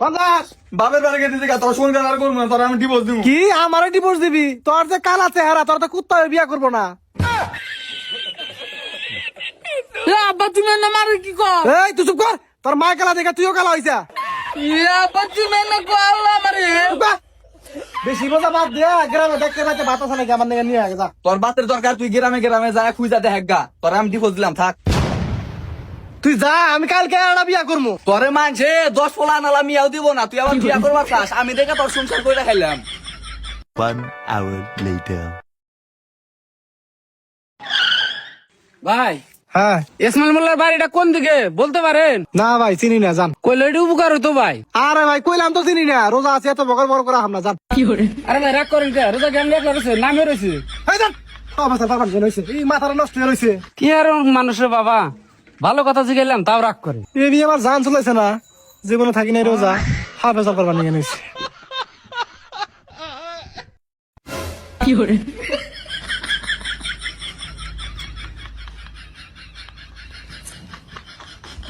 কন্দাস বাপের বাড়ি গেছে দিকে তোর সঙ্গে আর করবো না, তোর আমি ডিভোর্স দিব। কি আমারে ডিভোর্স দিবি? তোর যে কালা চেহারা, তোর তো কুত্তা হয়ে বিয়া করবো না। আব্বা তুমি না মারে কি কর? এই তুই চুপ কর, তোর মা কালা দেখে তুইও কালা হইছা। আব্বা তুমি না কল আমারে। চুপ কর। বেশি মজা বাদ দিয়া গ্রামে দেখতে পাইতে ভাত আছে নাকি আমার নিয়ে নিয়ে আগে যা। তোর বাতের দরকার, তুই গ্রামে গ্রামে যায় খুঁজা দেখ গা, তোর আমি ডিভোর্স দিলাম, থাক। তুই যা, আমি কালকে একটা বিয়া করবো। তোরে মানছে 10 পোলা আনালা মিয়াও দিব না, তুই আমার বিয়া করবার চাস, আমি দেখে তোর সংসার করে খাইলাম। 1 hour later. ভাই হ্যাঁ ইসমাইল মোল্লার বাড়িটা কোন দিকে বলতে পারেন? না ভাই চিনি না, জান। কইলে একটু উপকার হতো ভাই। আরে ভাই কইলাম তো চিনি না, রোজা আছে এত বকর বড় করে হামনা, জান। আরে ভাই রাগ করেন কে? রোজা জ্ঞান লেখা রয়েছে, নামে রয়েছে। এই জান অবস্থা বাবার জন্য হইছে, এই মাথাটা নষ্ট হয়ে রইছে। কি আর মানুষের বাবা, ভালো কথা জিগাইলাম তাও রাগ করে। এই নিয়ে আমার জান চলেছে না, জীবনে থাকি নাই রোজা, হাফেজ করবার নিয়ে নিয়েছে।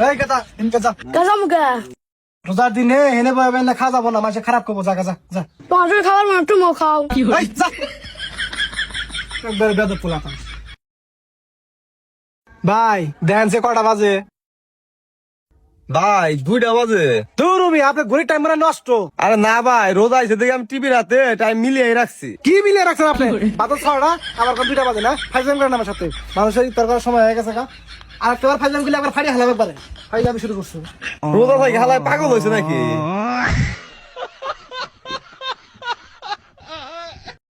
এই কথা ইনকে যা, কাজামুকা রোজার দিনে হেনে পাবেন না, খা যাবো না, মাসে খারাপ করবো, যা যা যা। তোমার খাবার মনে একটু খাও। এই, যা। একবারে বেদব পোলাপান। ভাই দেন সে কটা বাজে? ভাই 2টা বাজে। দৌড়বি আপনি ঘড়ির টাইম মানে নষ্ট। আরে না ভাই, রোজা আইছে দেখে আমি টিভি রাতে টাইম মিলিয়ে রাখছি। কি মিলিয়ে রাখছেন আপনি? বাতাস ছড়া আবার কোন 2টা বাজে না, ফাইজাম করেন আমার সাথে। মানুষের তরকার সময় হয়ে গেছে কা, আর একটা ফাইজাম গুলি আবার ফাড়ি হালাবে পারে, ফাইজাম শুরু করছো। রোজা থেকে হালায় পাগল হয়েছে নাকি?